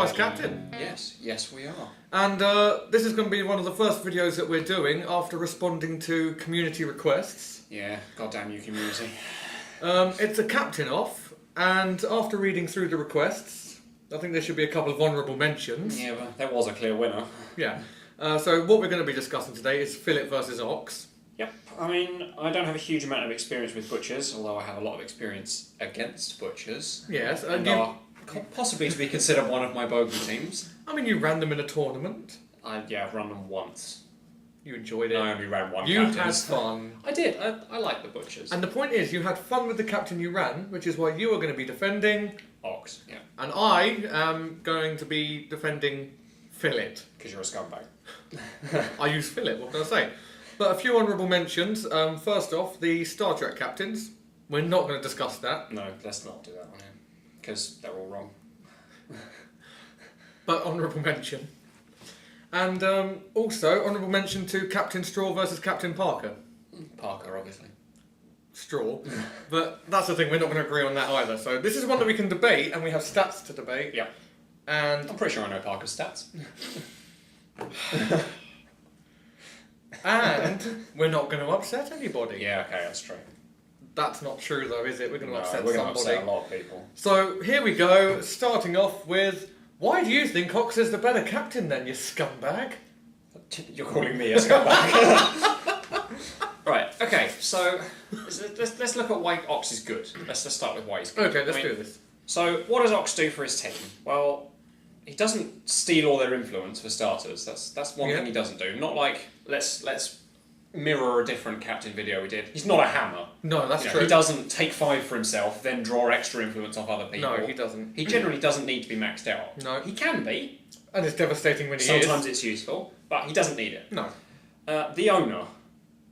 vice captain. Yes we are. And this is going to be one of the first videos that we're doing after responding to community requests. Yeah, goddamn you community. It's a captain off, and after reading through the requests, I think there should be a couple of honourable mentions. Yeah, but there was a clear winner. Yeah. So what we're going to be discussing today is Fillet versus Ox. Yep. I mean, I don't have a huge amount of experience with butchers, although I have a lot of experience against butchers. Yes. And are possibly to be considered one of my bogey teams. I mean, you ran them in a tournament. I've run them once. You enjoyed it. I only ran one. You captains. had fun. I did. I like the butchers. And the point is, you had fun with the captain you ran, which is why you are going to be defending Ox. Yeah. And I am going to be defending Fillet. Because you're a scumbag. I use Fillet, what can I say? But a few honourable mentions. First off, the Star Trek captains. We're not going to discuss that. No, let's not do that one. Because they're all wrong. But honourable mention. And also, honourable mention to Captain Straw versus Captain Parker. Parker, obviously. Straw. But that's the thing, we're not going to agree on that either. So this is one that we can debate, and we have stats to debate. Yeah. And I'm pretty sure I know Parker's stats. And we're not going to upset anybody. Yeah, okay, that's true. That's not true though, is it? We're going to upset we're somebody. We're going to upset a lot of people. So here we go, starting off with, why do you think Ox is the better captain then, you scumbag? You're calling me a scumbag. Right, okay, so let's look at why Ox is good. Let's start with why he's good. Okay, let's do this. So, what does Ox do for his team? Well, he doesn't steal all their influence, for starters. That's one thing he doesn't do. Not like, let's mirror a different captain video we did. He's not a hammer. No, that's true. He doesn't take 5 for himself, then draw extra influence off other people. No, he doesn't. He generally doesn't need to be maxed out. No. He can be. And it's devastating when he Sometimes it's useful, but he doesn't need it. No. The owner,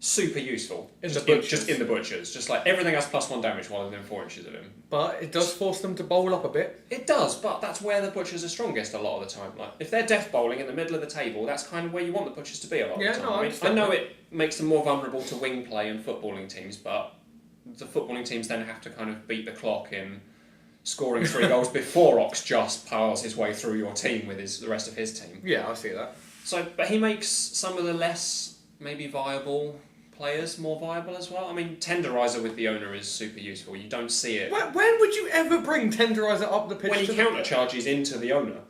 super useful. In just the butchers. Just in the butchers. Just like everything has +1 damage while within 4 inches of him. But it does force them to bowl up a bit. It does, but that's where the butchers are strongest a lot of the time. Like, if they're death bowling in the middle of the table, that's kind of where you want the butchers to be a lot of the time. No, I know it makes them more vulnerable to wing play and footballing teams, but the footballing teams then have to kind of beat the clock in scoring 3 goals before Ox just powers his way through your team with the rest of his team. Yeah, I see that. So, but he makes some of the less maybe viable players more viable as well. I mean, Tenderizer with the owner is super useful. You don't see it. When would you ever bring Tenderizer up the pitch? When he countercharges into the owner.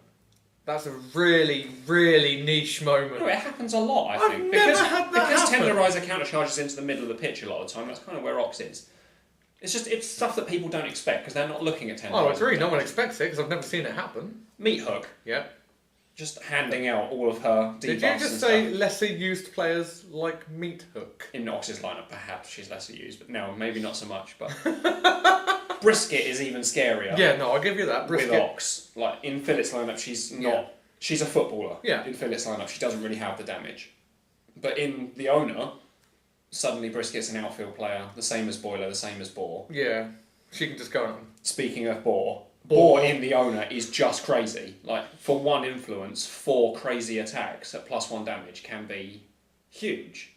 That's a really, really niche moment. No, it happens a lot, I think. I've never had that because happen. Tenderizer countercharges into the middle of the pitch a lot of the time. That's kind of where Ox is. It's stuff that people don't expect because they're not looking at Tenderizer. Oh, I agree. No one expects it because I've never seen it happen. Meat Hook. Yeah. Just handing out all of her debuffs. Did you just say lesser used players like Meat Hook? In Ox's lineup, perhaps she's lesser used, but no, maybe not so much. But Brisket is even scarier. Yeah, no, I'll give you that. Brisket. With Ox, like in Fillet's lineup, she's not. Yeah. She's a footballer. Yeah. In Fillet's lineup, she doesn't really have the damage. But in the owner, suddenly Brisket's an outfield player, the same as Boiler, the same as Boar. Yeah, she can just go on. Speaking of Boar in the owner is just crazy. Like, for 1 influence, 4 crazy attacks at +1 damage can be huge.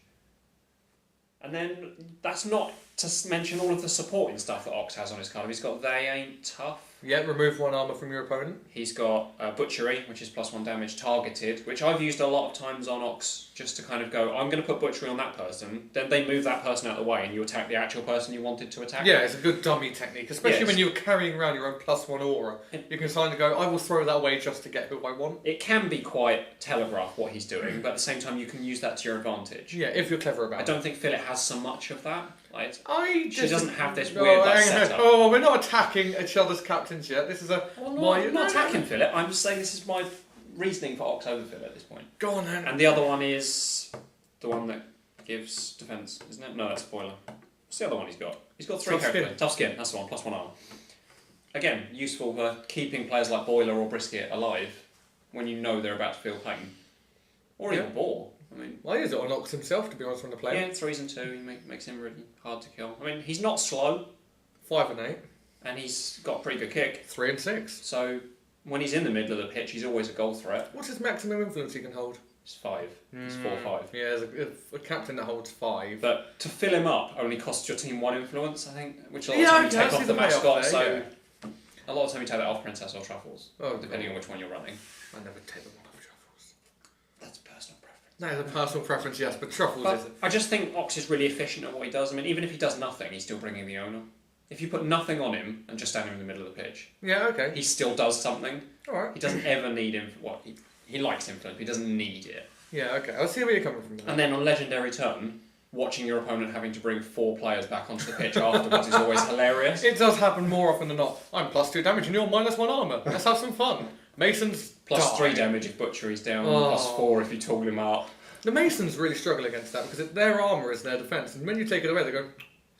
And then, that's not to mention all of the supporting stuff that Ox has on his card. He's got They Ain't Tough. Yeah, remove 1 armour from your opponent. He's got Butchery, which is +1 damage, targeted, which I've used a lot of times on Ox, just to kind of go, I'm going to put Butchery on that person, then they move that person out of the way and you attack the actual person you wanted to attack. Yeah, it's a good dummy technique, especially when you're carrying around your own +1 aura. You can kind of go, I will throw that away just to get who I want. It can be quite telegraph what he's doing, but at the same time you can use that to your advantage. Yeah, if you're clever about it. I don't think Fillet has so much of that. Like, she doesn't have this weird setup. Oh, we're not attacking each other's captains yet. This is a... I'm not attacking Fillet, I'm just saying this is my reasoning for Ox over Fillet at this point. Go on then. And the other one is the one that gives defence, isn't it? No, that's Boiler. What's the other one he's got? He's got 3 characters. Tough Skin, that's the one, +1 armor. Again, useful for keeping players like Boiler or Brisket alive when you know they're about to feel pain. Or even Boar. I mean, well, he use it on Ox himself, to be honest, when the player. Yeah, 3s and 2, he makes him really hard to kill. I mean, he's not slow. 5 and 8. And he's got a pretty good kick. 3 and 6. So, when he's in the middle of the pitch, he's always a goal threat. What's his maximum influence he can hold? It's 5. It's 4 or 5. Yeah, there's a captain that holds 5. But to fill him up only costs your team 1 influence, I think, which a lot of times you take off the mascot. A lot of the time you take that off Princess or Truffles, Oh, depending on which one you're running. I never take them off Truffles. That's personal preference. That is a personal preference, yes, but Truffles But isn't. I just think Ox is really efficient at what he does. I mean, even if he does nothing, he's still bringing the owner. If you put nothing on him and just stand him in the middle of the pitch, Yeah, okay. he still does something. Alright. He doesn't ever need him. He likes influence, but he doesn't need it. Yeah, okay. I'll see where you're coming from now. And then on legendary turn, watching your opponent having to bring 4 players back onto the pitch afterwards is always hilarious. It does happen more often than not. I'm +2 damage and you're -1 armour. Let's have some fun. Masons Plus die. 3 damage if Butchery's down, Oh. plus 4 if you tool him up. The Masons really struggle against that because their armour is their defence, and when you take it away, they go,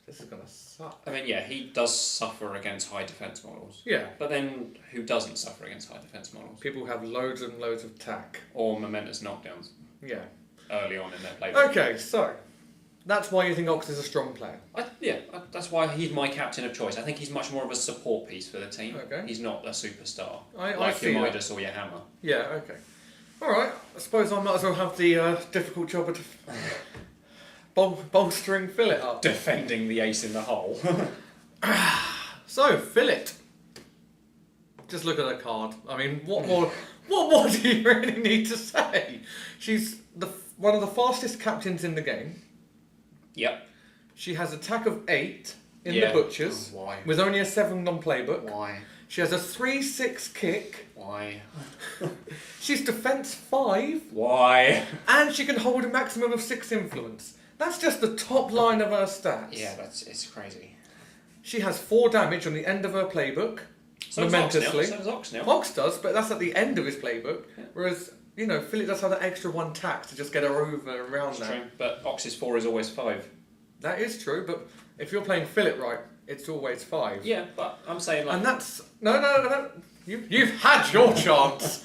"This is gonna suck." I mean, yeah, he does suffer against high defence models. Yeah. But then, who doesn't suffer against high defence models? People who have loads and loads of tack. Or momentous knockdowns Yeah. early on in their playbook. Okay, so that's why you think Ox is a strong player. That's why he's my captain of choice. I think he's much more of a support piece for the team. Okay. He's not a superstar. I like see your that. Midas or your Hammer. Yeah. Okay. All right. I suppose I might as well have the difficult job of bolstering Fillet up. Defending the ace in the hole. So Fillet. Just look at her card. I mean, what more? What more do you really need to say? She's one of the fastest captains in the game. Yep. She has attack of 8 in Yeah. the Butchers, Oh, why? with only a 7 on playbook. Why? She has a 3/6 kick. Why? She's defense 5, Why? and she can hold a maximum of 6 influence. That's just the top line of her stats. Yeah, it's crazy. She has 4 damage on the end of her playbook. So does Ox now. momentously. So does Ox now. Ox does, but that's at the end of his playbook. Yeah. Whereas, Fillet does have that extra 1 tack to just get her over and around That's that. true. But Ox's 4 is always 5. That is true, but if you're playing Fillet right, it's always 5. Yeah, but I'm saying like... And that's... No. You've had your chance.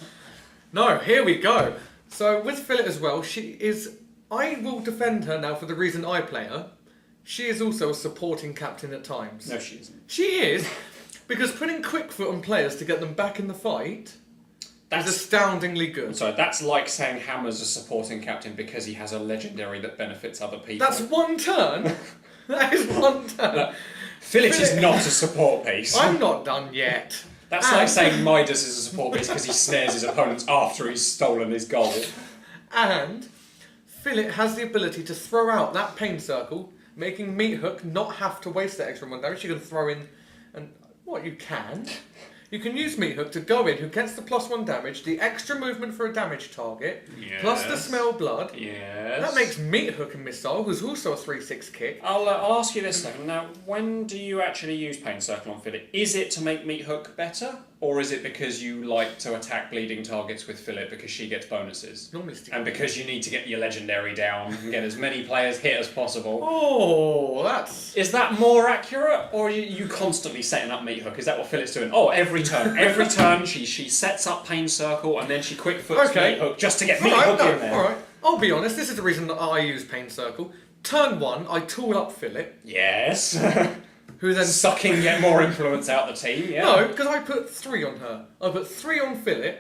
No, here we go. So with Fillet as well, she is... I will defend her now for the reason I play her. She is also a supporting captain at times. No, she isn't. She is, because putting quick foot on players to get them back in the fight is astoundingly I'm good. sorry, that's like saying Hammer's a supporting captain because he has a legendary that benefits other people. That's 1 turn. That is 1 turn. No, Fillet is not a support piece. I'm not done yet. That's like saying Midas is a support piece because he snares his opponents after he's stolen his goal. And Fillet has the ability to throw out that pain circle, making Meat Hook not have to waste that extra 1 damage. You can throw in, and what you can use Meat Hook to go in, who gets the +1 damage, the extra movement for a damage target, plus the smell blood. Yes. That makes Meat Hook a missile, who's also a 3/6 kick. I'll ask you this second. Now, when do you actually use Pain Circle on Fillet? Is it to make Meat Hook better? Or is it because you like to attack bleeding targets with Fillet because she gets bonuses? Normally it's And because you need to get your legendary down and get as many players hit as possible? Oh, that's... Is that more accurate? Or are you constantly setting up Meat Hook? Is that what Fillet's doing? Oh, every turn. Every turn she sets up Pain Circle and then she quick foots Okay. Meat Hook just to get Meat Alright, Hook in there. Alright, I'll be honest, this is the reason that I use Pain Circle. Turn 1, I tool up Fillet, Yes. who then... Sucking yet more influence out the team, yeah. No, because I put 3 on her. I put 3 on Fillet,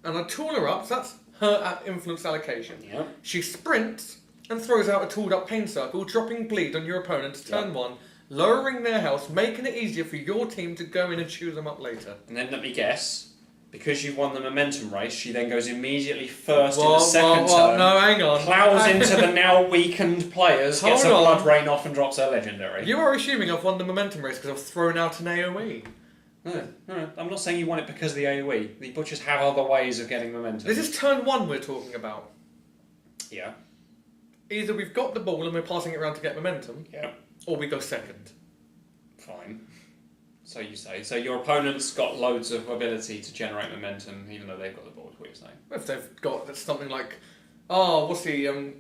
and I tool her up, so that's her influence allocation. Yeah. She sprints and throws out a tooled up Pain Circle, dropping bleed on your opponent's turn 1, lowering their health, making it easier for your team to go in and chew them up later. And then let me guess, because you've won the momentum race, she then goes immediately first in the second turn, no, hang on. plows into the now weakened players, gets a Hold on. blood rain off and drops her legendary. You are assuming I've won the momentum race because I've thrown out an AoE. No, I'm not saying you won it because of the AoE. The Butchers have other ways of getting momentum. This is turn 1 we're talking about. Yeah. Either we've got the ball and we're passing it around to get momentum, Yeah. or we go second. Fine. So you say. So your opponent's got loads of ability to generate momentum, even though they've got the ball, is what you're saying. If they've got something like, what's the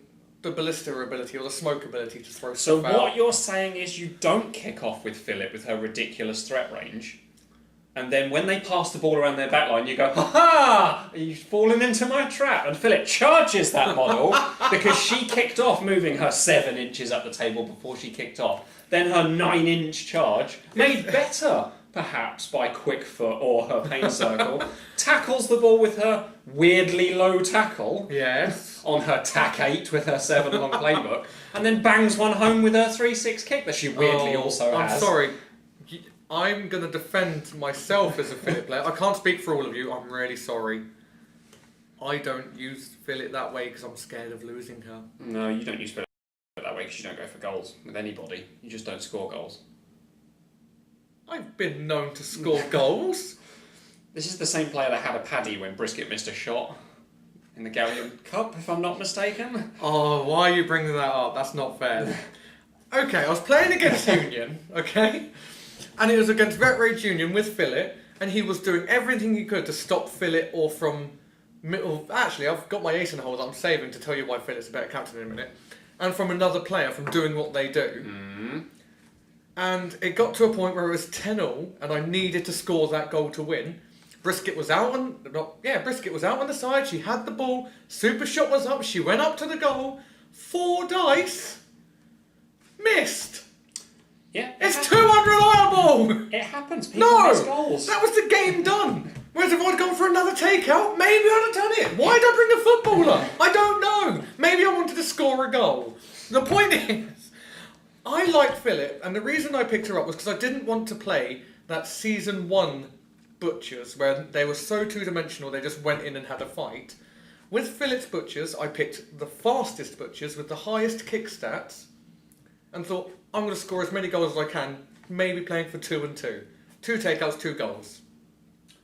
ballista ability or the smoke ability to throw So stuff out. what you're saying is you don't kick off with Fillet with her ridiculous threat range, and then when they pass the ball around their backline, you go, ha-ha! You've fallen into my trap. And Fillet charges that model because she kicked off moving her 7 inches up the table before she kicked off. Then her 9-inch charge, made better, perhaps, by quick foot or her Pain Circle, tackles the ball with her weirdly low tackle. Yes. On her tack 8 with her 7 long playbook, and then bangs one home with her 3/6 kick that she weirdly also has. I'm sorry. I'm going to defend myself as a Fillet player. I can't speak for all of you. I'm really sorry. I don't use Fillet that way because I'm scared of losing her. No, you don't use Fillet that way because you don't go for goals with anybody. You just don't score goals. I've been known to score goals. This is the same player that had a paddy when Brisket missed a shot in the Galleon Cup, if I'm not mistaken. Oh, why are you bringing that up? That's not fair. Okay, I was playing against Union, okay? And it was against Vet Rage Union with Fillet, and he was doing everything he could to stop Fillet or from... Actually, I've got my ace in the hole that I'm saving to tell you why Fillet's a better captain in a minute. And from another player from doing what they do. Mm. And it got to a point where it was 10-0, and I needed to score that goal to win. Brisket was out on... Brisket was out on the side, she had the ball, super shot was up, she went up to the goal, 4 dice... Missed! Yeah. It's too unreliable! It happens. People miss goals. That was the game done! Whereas if I'd gone for another takeout, maybe I'd have done it. Why did I bring a footballer? I don't know. Maybe I wanted to score a goal. The point is, I like Fillet, and the reason I picked her up was because I didn't want to play that Season 1 Butchers, where they were so two-dimensional they just went in and had a fight. With Fillet's Butchers, I picked the fastest Butchers with the highest kick stats, and thought, I'm going to score as many goals as I can, maybe playing for 2 and 2. 2 takeouts, 2 goals.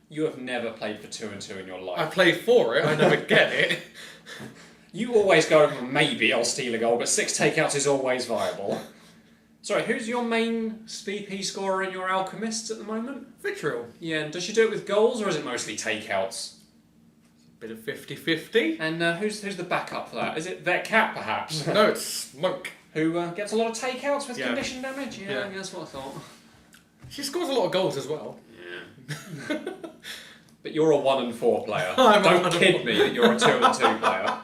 You have never played for 2 and 2 in your life. I play for it, I never get it. You always go, maybe I'll steal a goal, but 6 takeouts is always viable. Sorry, who's your main VP scorer in your Alchemists at the moment? Vitriol. Yeah, and does she do it with goals, or is it mostly takeouts? Bit of 50-50. And who's the backup for that? Is it Vet Cat, perhaps? No, it's Smoke. Who gets a lot of takeouts with Yeah. condition damage? Yeah. That's what I thought. She scores a lot of goals as well. Yeah. But you're a 1 and 4 player. I'm a Don't 1 and kid 4. me that you're a 2 and 2 player.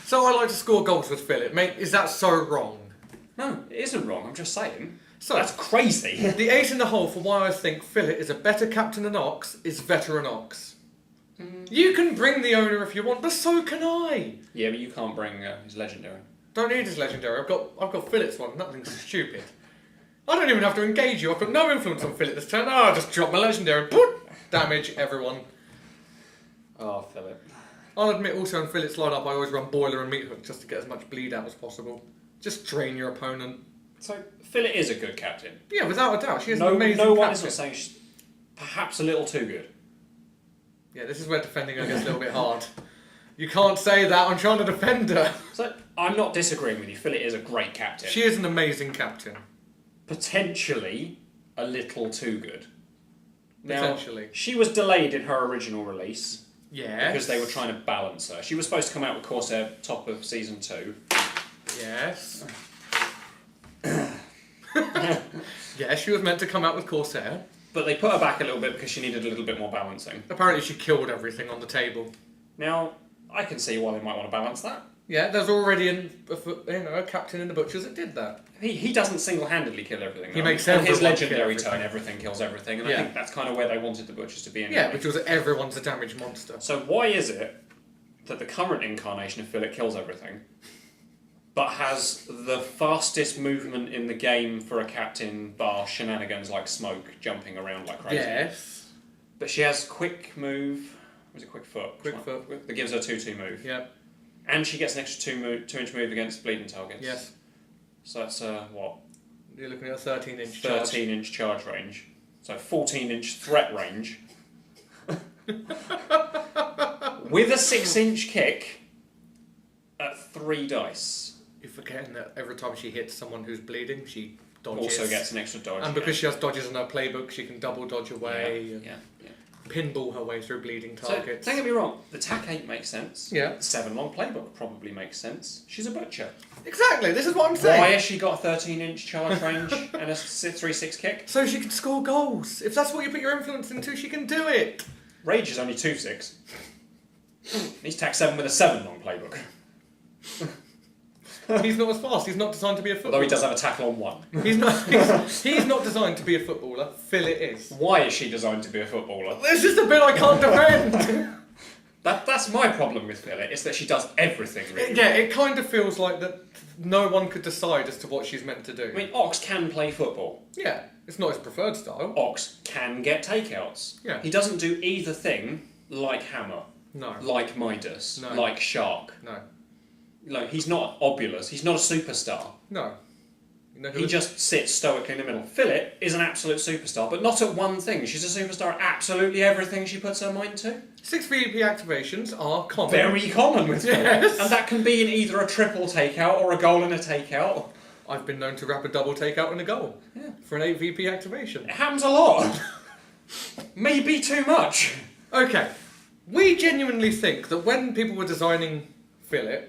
So I like to score goals with Fillet. Mate, is that so wrong? No, it isn't wrong, I'm just saying. So, That's crazy. the ace in the hole for why I think Fillet is a better captain than Ox is Veteran Ox. You can bring the owner if you want, but so can I. Yeah, but you can't bring his legendary. Don't need his legendary. I've got Fillet's one. Nothing's stupid. I don't even have to engage you. I've got no influence on Fillet this turn. I'll just drop my legendary. Put damage everyone. Oh, Philip. I'll admit also in Fillet's lineup I always run Boiler and Meat Hook just to get as much bleed out as possible. Just drain your opponent. So, Fillet is a good captain. Yeah, without a doubt. She is an amazing No one captain. is not saying she's perhaps a little too good. Yeah, this is where defending her gets a little bit hard. You can't say that. I'm trying to defend her. So, I'm not disagreeing with you. Fillet is a great captain. She is an amazing captain. Potentially a little too good. Now, Potentially. she was delayed in her original release. Yes. Because they were trying to balance her. She was supposed to come out with Corsair top of Season 2. Yes. Yeah, she was meant to come out with Corsair. But they put her back a little bit because she needed a little bit more balancing. Apparently she killed everything on the table. Now, I can see why they might want to balance that. Yeah, there's already a captain in the Butchers that did that. He doesn't single-handedly kill everything. He though. makes On his everyone legendary kill everything. turn, everything kills everything, and Yeah. I think that's kind of where they wanted the Butchers to be anyway. Yeah, because everyone's a damage monster. So why is it that the current incarnation of Fillet kills everything, but has the fastest movement in the game for a captain bar shenanigans like Smoke jumping around like crazy? Yes. But she has quick move. Was it quick foot? Quick foot. That gives her 2/2 move. Yeah. And she gets an extra 2-inch move against bleeding targets. Yes. So that's what? You're looking at a 13-inch 13-inch charge range. So 14-inch threat range. With a 6-inch kick at 3 dice. You're forgetting that every time she hits someone who's bleeding, she dodges. Also gets an extra dodge. And because she has dodges in her playbook, she can double dodge away and Yeah. pinball her way through bleeding So, targets. don't get me wrong, the TAC 8 makes sense. Yeah. The 7-long playbook probably makes sense. She's a butcher. Exactly, this is what I'm saying. Why has she got a 13-inch charge range and a 3/6 kick? So she can score goals. If that's what you put your influence into, she can do it. Rage is only 2/6. He's TAC 7 with a 7-long playbook. He's not as fast. He's not designed to be a footballer. Although he does have a tackle on 1. He's not designed to be a footballer. Fillet is. Why is she designed to be a footballer? This is the bit I can't defend. That's my problem with Fillet, is that she does everything really. Yeah, it kind of feels like that no one could decide as to what she's meant to do. I mean, Ox can play football. Yeah, it's not his preferred style. Ox can get takeouts. Yeah. He doesn't do either thing like Hammer, No. like Midas, No. like Shark. No. Like, he's not obulous, he's not a superstar. No. You know who He is- just sits stoically in the middle. Fillet is an absolute superstar, but not at one thing. She's a superstar at absolutely everything she puts her mind to. 6 VP activations are common. Very common with Fillet. Yes. And that can be in either a triple takeout or a goal and a takeout. I've been known to wrap a double takeout in a goal. Yeah. For an 8 VP activation. It happens a lot. Maybe too much. Okay. We genuinely think that when people were designing Fillet,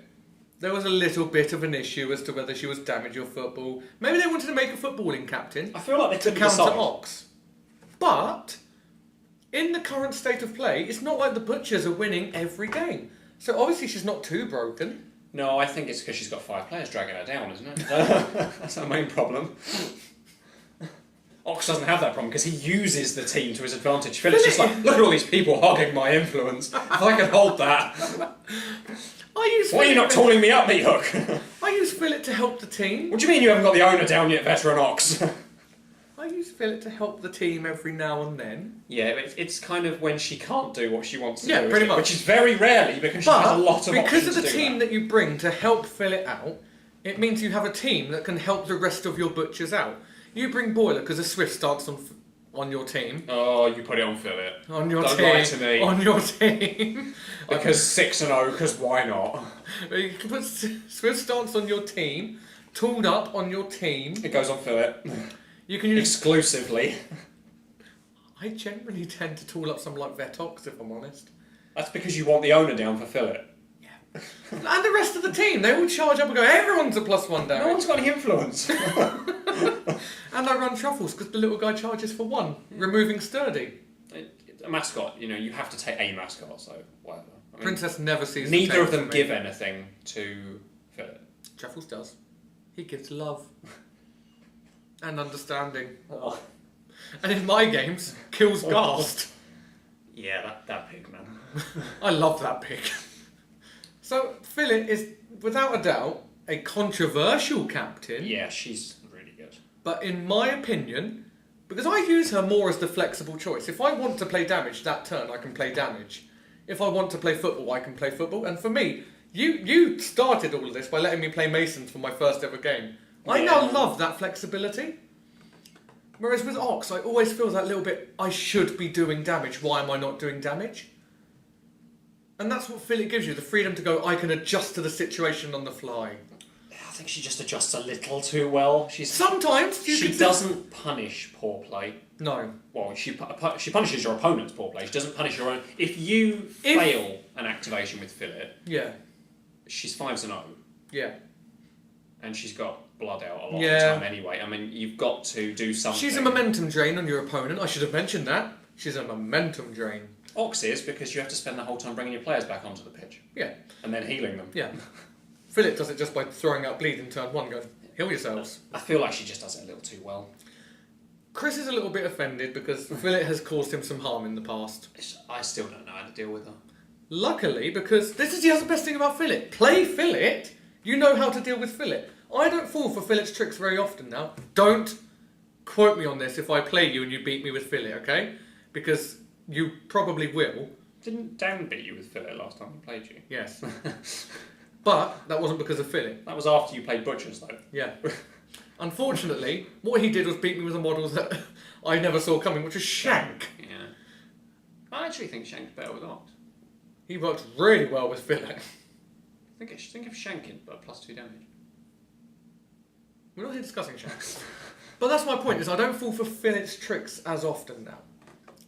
there was a little bit of an issue as to whether she was damage or football. Maybe they wanted to make a footballing captain I feel like they to couldn't counter decide. Ox. But, in the current state of play, it's not like the Butchers are winning every game. So obviously she's not too broken. No, I think it's because she's got 5 players dragging her down, isn't it? That's her main problem. Ox doesn't have that problem because he uses the team to his advantage. Philip's just like, look at all these people hogging my influence. If I could hold that. Why are you not calling me up, Meat Hook? I use Fillet to help the team. What do you mean you haven't got the owner down yet, veteran Ox? I use Fillet to help the team every now and then. Yeah, it's kind of when she can't do what she wants to Yeah, do. pretty isn't it? much. Which is very rarely because she has a lot of because options of the to do team that you bring to help Fillet out, it means you have a team that can help the rest of your Butchers out. You bring Boiler because a Swift starts on your team. Oh, you put it on Fillet. On your Don't team. lie to me. On your team. Because 6-0, because why not? You can put Swift stance on your team, tooled up on your team. It goes on Fillet. You can use. Exclusively. I generally tend to tool up some like Vetox, if I'm honest. That's because you want the owner down for Fillet. And the rest of the team, they all charge up and go, everyone's a +1 damage. No one's got any influence. And I run Truffles because the little guy charges for 1, removing Sturdy. A mascot, you have to take a mascot, so whatever. I mean, Princess never sees neither the of them tail give for me. anything to Fillet. Truffles does. He gives love. And understanding. Oh. And in my games, kills Ghast. Yeah, that pig, man. I love that pig. So, Fillet is, without a doubt, a controversial captain. Yeah, she's really good. But in my opinion, because I use her more as the flexible choice. If I want to play damage that turn, I can play damage. If I want to play football, I can play football. And for me, you started all of this by letting me play Masons for my first ever game. I now love that flexibility. Whereas with Ox, I always feel that little bit, I should be doing damage. Why am I not doing damage? And that's what Fillet gives you, the freedom to go, I can adjust to the situation on the fly. I think she just adjusts a little too well. Sometimes she doesn't punish poor play. No. Well, she punishes your opponent's poor play. She doesn't punish your own. If you fail an activation with Fillet, Yeah. she's 5-0, Yeah. and she's got blood out a lot of Yeah. the time anyway. I mean, you've got to do something. She's a momentum drain on your opponent. I should have mentioned that. She's a momentum drain. Ox is because you have to spend the whole time bringing your players back onto the pitch. Yeah. And then healing them. Yeah. Fillet does it just by throwing out bleed in turn 1, going, heal yourselves. I feel like she just does it a little too well. Chris is a little bit offended because Fillet has caused him some harm in the past. I still don't know how to deal with her. Luckily, because this is the other best thing about Fillet. Play Fillet, you know how to deal with Fillet. I don't fall for Fillet's tricks very often now. Don't quote me on this if I play you and you beat me with Fillet, okay? Because you probably will. Didn't Dan beat you with Fillet last time he played you? Yes. But that wasn't because of Fillet. That was after you played Butchers, though. Yeah. Unfortunately, what he did was beat me with a model that I never saw coming, which was Shank. Yeah. I actually think Shank's better with Ox. He works really well with Fillet. Think of Shank in +2 damage. We're not here discussing Shanks. But that's my point, is I don't fall for Fillet's tricks as often now.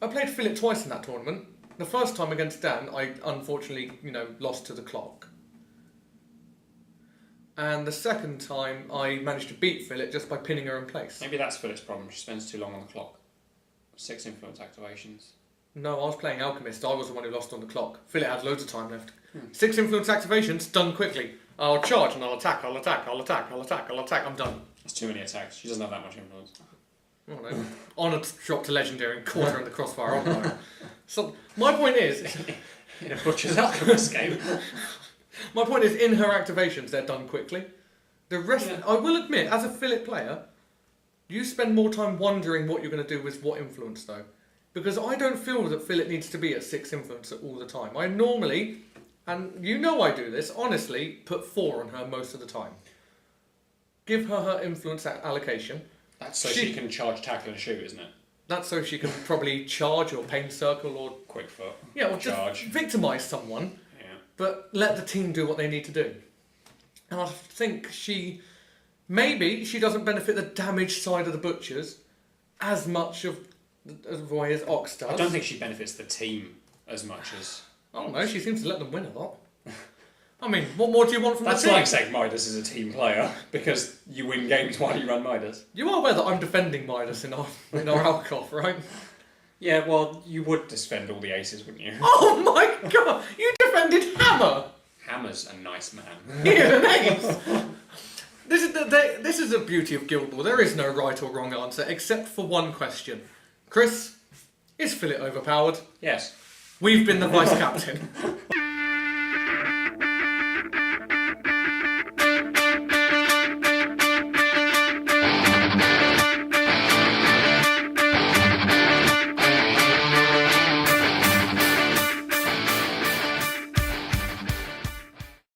I played Fillet twice in that tournament. The first time against Dan, I unfortunately, lost to the clock. And the second time, I managed to beat Fillet just by pinning her in place. Maybe that's Fillet's problem. She spends too long on the clock. 6 influence activations. No, I was playing Alchemist. I was the one who lost on the clock. Fillet had loads of time left. 6 influence activations, done quickly. I'll charge and I'll attack, I'll attack, I'll attack, I'll attack, I'll attack, I'm done. That's too many attacks. She doesn't have that much influence. I don't know, Honoured drop to legendary and caught her in the crossfire. I don't know. So my point is, In a Butcher's Alchemist game. my point is, in her activations, they're done quickly. The rest, I will admit, as a Fillet player, you spend more time wondering what you're going to do with what influence, though. Because I don't feel that Fillet needs to be at 6 influence all the time. I normally, and you know I do this, honestly, put 4 on her most of the time. Give her influence allocation. That's so she can charge, tackle, and shoot, isn't it? That's so she can probably charge or pain circle or... Quick foot. Yeah, or charge. just victimise someone, Yeah. but let the team do what they need to do. And I think maybe she doesn't benefit the damage side of the Butchers as much as Roy as Ox does. I don't think she benefits the team as much as... I don't know, she seems to let them win a lot. I mean, what more do you want from That's the team? like saying Midas is a team player, because you win games while you run Midas. You are aware that I'm defending Midas in our Alcoff, right? Yeah, well, you would defend all the aces, wouldn't you? Oh my god! You defended Hammer! Hammer's a nice man. He's an ace! This is the beauty of Guild Ball. There is no right or wrong answer, except for one question. Chris, is Fillet overpowered? Yes. We've been the vice captain.